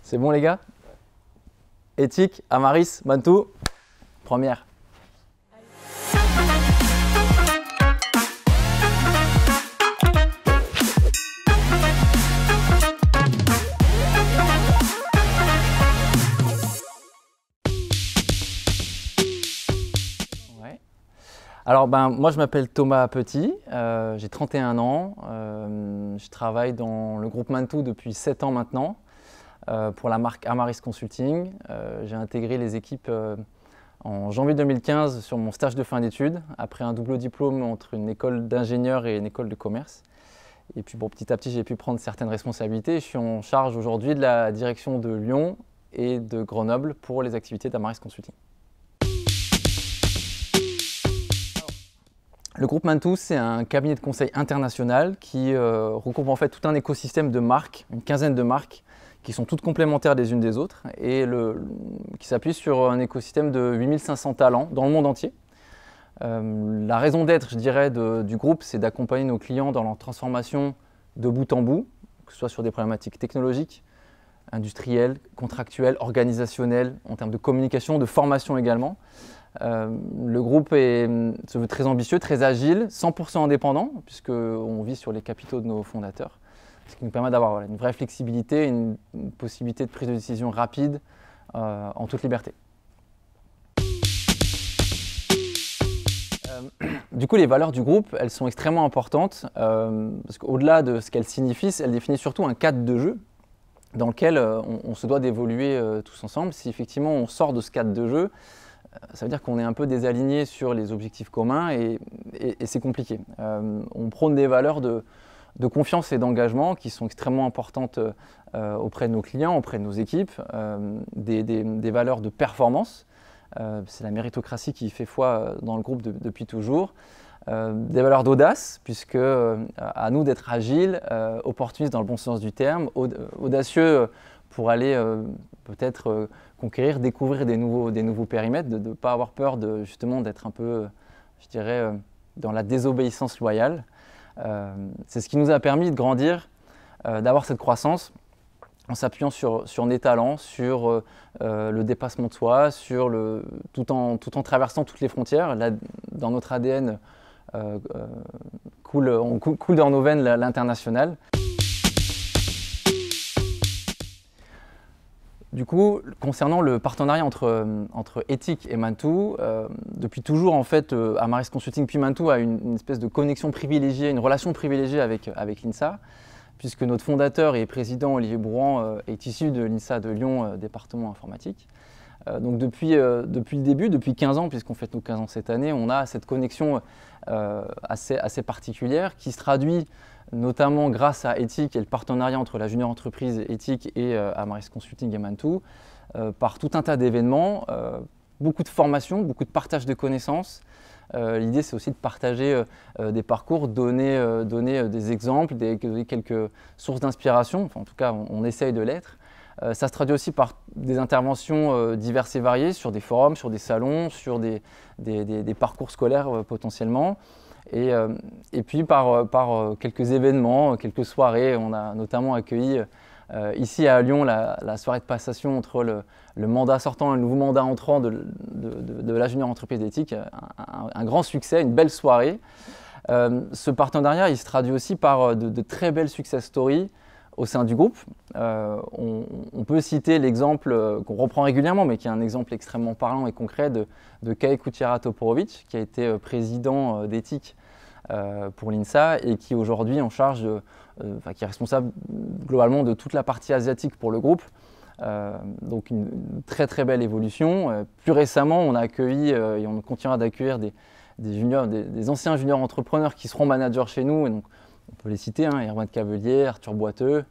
C'est bon les gars? Éthique, Amaris, Mantou, première. Alors moi je m'appelle Thomas Petit, j'ai 31 ans, je travaille dans le groupe Mantou depuis 7 ans maintenant pour la marque Amaris Consulting. J'ai intégré les équipes en janvier 2015 sur mon stage de fin d'études, après un double diplôme entre une école d'ingénieur et une école de commerce. Et puis petit à petit j'ai pu prendre certaines responsabilités. Je suis en charge aujourd'hui de la direction de Lyon et de Grenoble pour les activités d'Amaris Consulting. Le groupe Mantou, c'est un cabinet de conseil international qui regroupe en fait tout un écosystème de marques, une quinzaine de marques qui sont toutes complémentaires les unes des autres et qui s'appuie sur un écosystème de 8500 talents dans le monde entier. La raison d'être, je dirais, du groupe, c'est d'accompagner nos clients dans leur transformation de bout en bout, que ce soit sur des problématiques technologiques, industrielles, contractuelles, organisationnelles, en termes de communication, de formation également. Le groupe se veut très ambitieux, très agile, 100% indépendant, puisqu'on vit sur les capitaux de nos fondateurs, ce qui nous permet d'avoir une vraie flexibilité, une possibilité de prise de décision rapide, en toute liberté. Du coup, les valeurs du groupe, elles sont extrêmement importantes, parce qu'au-delà de ce qu'elles signifient, elles définissent surtout un cadre de jeu dans lequel on se doit d'évoluer tous ensemble. Si effectivement on sort de ce cadre de jeu, ça veut dire qu'on est un peu désaligné sur les objectifs communs et c'est compliqué. On prône des valeurs de confiance et d'engagement qui sont extrêmement importantes auprès de nos clients, auprès de nos équipes, des valeurs de performance. C'est la méritocratie qui fait foi dans le groupe depuis toujours. Des valeurs d'audace, puisque à nous d'être agiles, opportunistes dans le bon sens du terme, audacieux pour aller peut-être conquérir, découvrir des nouveaux périmètres, de ne pas avoir peur justement d'être un peu, je dirais, dans la désobéissance loyale. C'est ce qui nous a permis de grandir, d'avoir cette croissance en s'appuyant sur des talents, sur le dépassement de soi, tout en traversant toutes les frontières. Là, dans notre ADN, coule dans nos veines l'international. Du coup, concernant le partenariat entre Ethic et Mantou, depuis toujours en fait, Amaris Consulting puis Mantou a une espèce de connexion privilégiée, une relation privilégiée avec l'INSA, puisque notre fondateur et président Olivier Brouan est issu de l'INSA de Lyon, département informatique. Donc depuis le début, depuis 15 ans, puisqu'on fête nos 15 ans cette année, on a cette connexion assez particulière qui se traduit notamment grâce à Ethic et le partenariat entre la junior entreprise Ethic et Amaris Consulting et Mantou, par tout un tas d'événements, beaucoup de formations, beaucoup de partage de connaissances. L'idée, c'est aussi de partager des parcours, donner des exemples, quelques sources d'inspiration. Enfin, en tout cas, on essaye de l'être. Ça se traduit aussi par des interventions diverses et variées sur des forums, sur des salons, sur des parcours scolaires potentiellement. Et puis par quelques événements, quelques soirées. On a notamment accueilli ici à Lyon la soirée de passation entre le mandat sortant et le nouveau mandat entrant de la junior entreprise d'Ethic. Un grand succès, une belle soirée. Ce partenariat, il se traduit aussi par de très belles success stories au sein du groupe. On peut citer l'exemple qu'on reprend régulièrement, mais qui est un exemple extrêmement parlant et concret de Kai Kuchera-Toporovic, qui a été président d'Ethic pour l'INSA et qui aujourd'hui est en charge, qui est responsable globalement de toute la partie asiatique pour le groupe. Donc une très très belle évolution. Plus récemment, on a accueilli et on continuera d'accueillir des anciens juniors entrepreneurs qui seront managers chez nous. Et donc, on peut les citer, hein, Erwan Cavelier, Arthur Boiteux,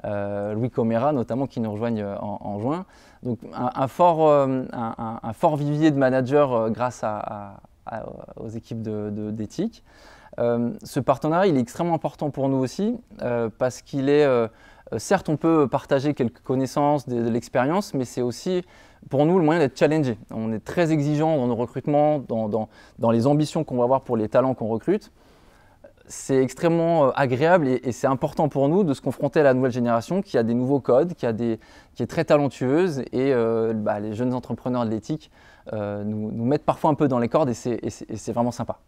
Louis Comera notamment qui nous rejoignent en juin. Donc un fort vivier de managers grâce aux équipes d'Ethic. Ce partenariat, il est extrêmement important pour nous aussi parce qu'il est, certes on peut partager quelques connaissances, de l'expérience, mais c'est aussi pour nous le moyen d'être challengé. On est très exigeant dans nos recrutements, dans les ambitions qu'on va avoir pour les talents qu'on recrute. c'est extrêmement agréable et c'est important pour nous de se confronter à la nouvelle génération qui a des nouveaux codes, qui est très talentueuse et les jeunes entrepreneurs de l'éthique nous mettent parfois un peu dans les cordes et c'est vraiment sympa.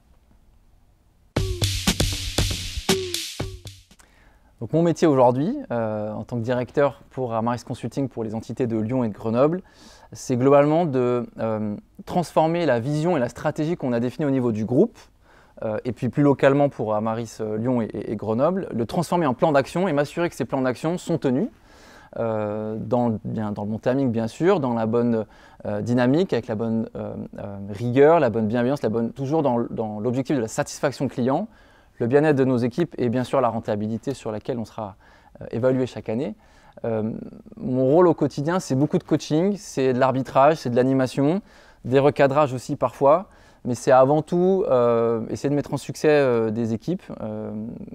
Donc mon métier aujourd'hui, en tant que directeur pour Amaris Consulting pour les entités de Lyon et de Grenoble, c'est globalement de transformer la vision et la stratégie qu'on a définie au niveau du groupe, et puis plus localement pour Amaris Lyon et Grenoble, le transformer en plan d'action et m'assurer que ces plans d'action sont tenus dans le bon timing bien sûr, dans la bonne dynamique, avec la bonne rigueur, la bonne bienveillance, toujours dans l'objectif de la satisfaction client, le bien-être de nos équipes et bien sûr la rentabilité sur laquelle on sera évalué chaque année. Mon rôle au quotidien, c'est beaucoup de coaching, c'est de l'arbitrage, c'est de l'animation, des recadrages aussi parfois, mais c'est avant tout essayer de mettre en succès des équipes,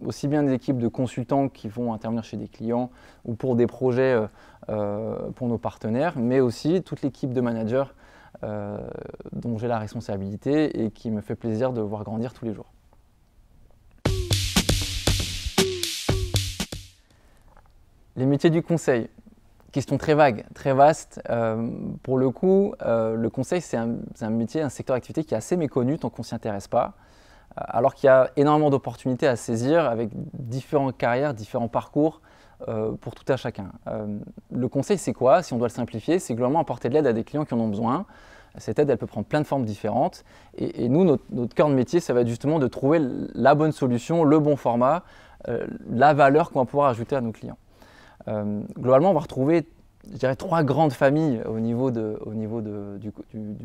aussi bien des équipes de consultants qui vont intervenir chez des clients ou pour des projets pour nos partenaires, mais aussi toute l'équipe de managers dont j'ai la responsabilité et qui me fait plaisir de voir grandir tous les jours. Les métiers du conseil, question très vague, très vaste. Pour le coup, le conseil, c'est un métier, un secteur d'activité qui est assez méconnu tant qu'on ne s'y intéresse pas, alors qu'il y a énormément d'opportunités à saisir avec différentes carrières, différents parcours pour tout à chacun. Le conseil, c'est quoi? Si on doit le simplifier, c'est globalement apporter de l'aide à des clients qui en ont besoin. Cette aide, elle peut prendre plein de formes différentes. Et nous, notre cœur de métier, ça va être justement de trouver la bonne solution, le bon format, la valeur qu'on va pouvoir ajouter à nos clients. Globalement, on va retrouver, je dirais, 3 grandes familles au niveau du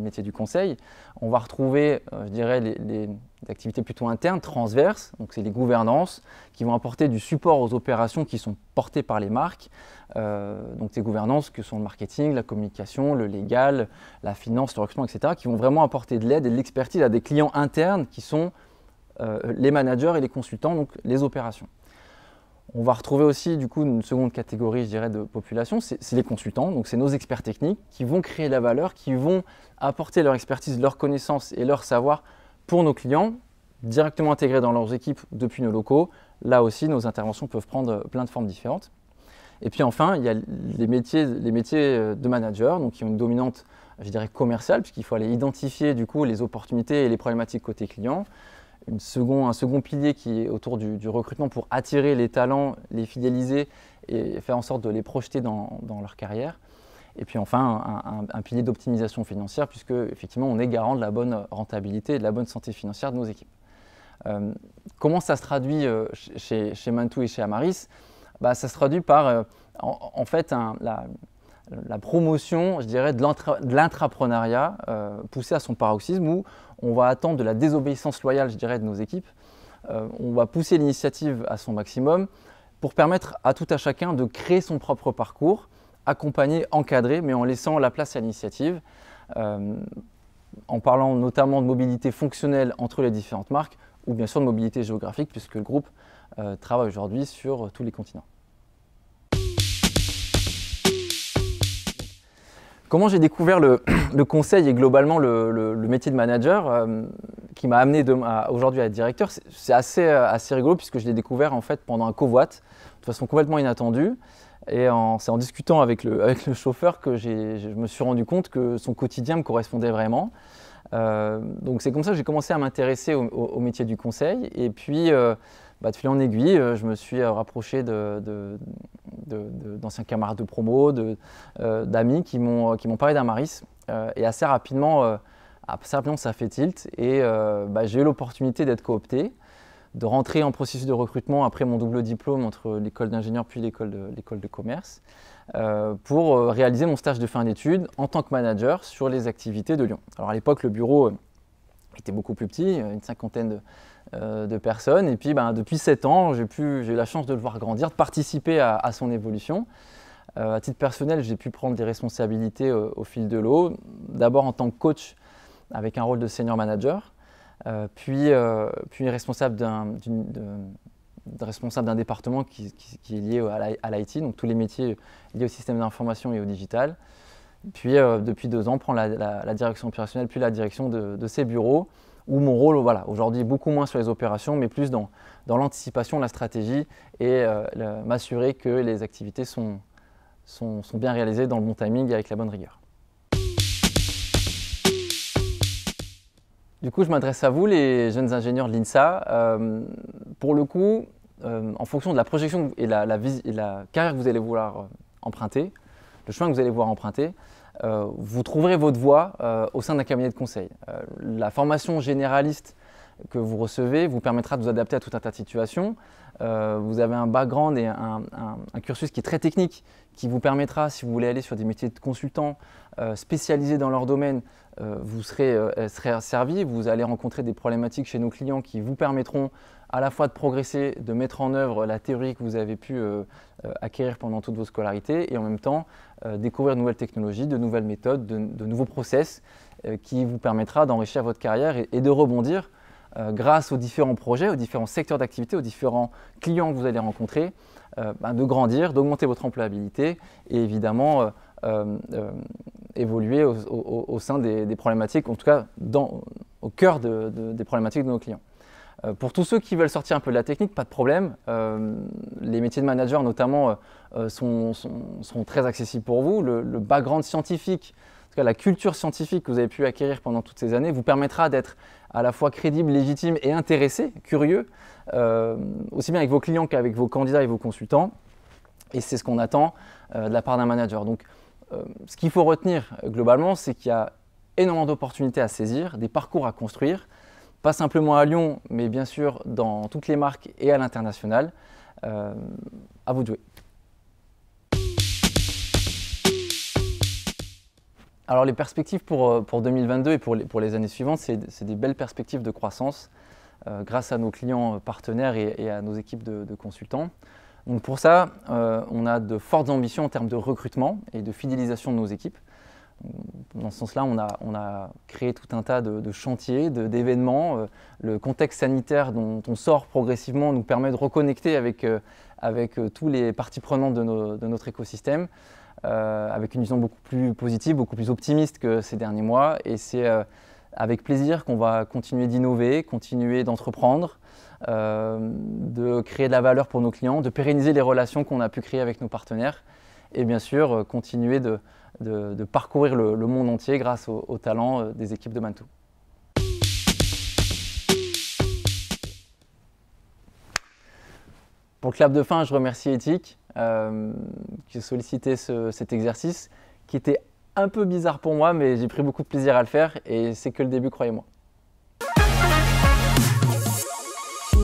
métier du conseil. On va retrouver, je dirais, les activités plutôt internes, transverses, donc c'est les gouvernances qui vont apporter du support aux opérations qui sont portées par les marques. Donc ces gouvernances que sont le marketing, la communication, le légal, la finance, le recrutement, etc., qui vont vraiment apporter de l'aide et de l'expertise à des clients internes qui sont les managers et les consultants, donc les opérations. On va retrouver aussi du coup une seconde catégorie, je dirais, de population, c'est les consultants, donc c'est nos experts techniques qui vont créer la valeur, qui vont apporter leur expertise, leur connaissance et leur savoir pour nos clients, directement intégrés dans leurs équipes depuis nos locaux. Là aussi, nos interventions peuvent prendre plein de formes différentes. Et puis enfin, il y a les métiers de manager, donc qui ont une dominante, je dirais, commerciale, puisqu'il faut aller identifier du coup les opportunités et les problématiques côté client. Un second pilier qui est autour du recrutement pour attirer les talents, les fidéliser et faire en sorte de les projeter dans leur carrière. Et puis enfin, un pilier d'optimisation financière puisque effectivement on est garant de la bonne rentabilité et de la bonne santé financière de nos équipes. Comment ça se traduit chez Mantoux et chez Amaris? Ça se traduit par en fait la promotion, je dirais, de l'intrapreneuriat poussé à son paroxysme où on va attendre de la désobéissance loyale, je dirais, de nos équipes. On va pousser l'initiative à son maximum pour permettre à tout à chacun de créer son propre parcours, accompagné, encadré, mais en laissant la place à l'initiative, en parlant notamment de mobilité fonctionnelle entre les différentes marques ou bien sûr de mobilité géographique puisque le groupe travaille aujourd'hui sur tous les continents. Comment j'ai découvert le conseil et globalement le métier de manager qui m'a amené aujourd'hui à être directeur? C'est assez rigolo puisque je l'ai découvert en fait pendant un covoit de façon complètement inattendue. Et c'est en discutant avec le chauffeur que je me suis rendu compte que son quotidien me correspondait vraiment. Donc c'est comme ça que j'ai commencé à m'intéresser au métier du conseil. Et puis de fil en aiguille, je me suis rapproché d'anciens camarades de promo, d'amis qui m'ont parlé d'Amaris. Et assez rapidement, ça a fait tilt. Et j'ai eu l'opportunité d'être coopté, de rentrer en processus de recrutement après mon double diplôme entre l'école d'ingénieur puis l'école de commerce pour réaliser mon stage de fin d'études en tant que manager sur les activités de Lyon. Alors à l'époque, le bureau était beaucoup plus petit, une cinquantaine de personnes. Et puis depuis 7 ans, j'ai eu la chance de le voir grandir, de participer à son évolution. À titre personnel, j'ai pu prendre des responsabilités au fil de l'eau, d'abord en tant que coach avec un rôle de senior manager, puis responsable d'un département qui est lié à l'IT, donc tous les métiers liés au système d'information et au digital. Puis depuis 2 ans, prendre la direction opérationnelle puis la direction de ces bureaux où mon rôle, voilà, aujourd'hui, est beaucoup moins sur les opérations, mais plus dans l'anticipation, la stratégie et m'assurer que les activités sont bien réalisées dans le bon timing et avec la bonne rigueur. Du coup, je m'adresse à vous, les jeunes ingénieurs de l'INSA. Pour le coup, en fonction de la projection et la carrière que vous allez vouloir emprunter, le chemin que vous allez vouloir emprunter, vous trouverez votre voie au sein d'un cabinet de conseil. La formation généraliste que vous recevez vous permettra de vous adapter à tout un tas de situations. Vous avez un background et un cursus qui est très technique, qui vous permettra, si vous voulez aller sur des métiers de consultant spécialisés dans leur domaine, vous serez servi. Vous allez rencontrer des problématiques chez nos clients qui vous permettront à la fois de progresser, de mettre en œuvre la théorie que vous avez pu acquérir pendant toute vos scolarités et en même temps découvrir de nouvelles technologies, de nouvelles méthodes, de nouveaux process qui vous permettra d'enrichir votre carrière et de rebondir grâce aux différents projets, aux différents secteurs d'activité, aux différents clients que vous allez rencontrer, de grandir, d'augmenter votre employabilité et évidemment évoluer au sein des problématiques, en tout cas au cœur des problématiques de nos clients. Pour tous ceux qui veulent sortir un peu de la technique, pas de problème. Les métiers de manager notamment sont très accessibles pour vous. Le background scientifique, en tout cas la culture scientifique que vous avez pu acquérir pendant toutes ces années vous permettra d'être à la fois crédible, légitime et intéressé, curieux, aussi bien avec vos clients qu'avec vos candidats et vos consultants. Et c'est ce qu'on attend de la part d'un manager. Donc, ce qu'il faut retenir globalement, c'est qu'il y a énormément d'opportunités à saisir, des parcours à construire, pas simplement à Lyon, mais bien sûr dans toutes les marques et à l'international. À vous de jouer. Alors les perspectives pour 2022 et pour les années suivantes, c'est des belles perspectives de croissance grâce à nos clients partenaires et à nos équipes de consultants. Donc pour ça, on a de fortes ambitions en termes de recrutement et de fidélisation de nos équipes. Dans ce sens-là, on a créé tout un tas de chantiers, d'événements. Le contexte sanitaire dont on sort progressivement nous permet de reconnecter avec tous les parties prenantes de notre écosystème, avec une vision beaucoup plus positive, beaucoup plus optimiste que ces derniers mois. Et c'est avec plaisir qu'on va continuer d'innover, continuer d'entreprendre, de créer de la valeur pour nos clients, de pérenniser les relations qu'on a pu créer avec nos partenaires et bien sûr continuer de parcourir le monde entier grâce au talent des équipes de Mantoux. Pour le clap de fin, je remercie Ethic qui a sollicité cet exercice qui était un peu bizarre pour moi, mais j'ai pris beaucoup de plaisir à le faire et c'est que le début, croyez-moi.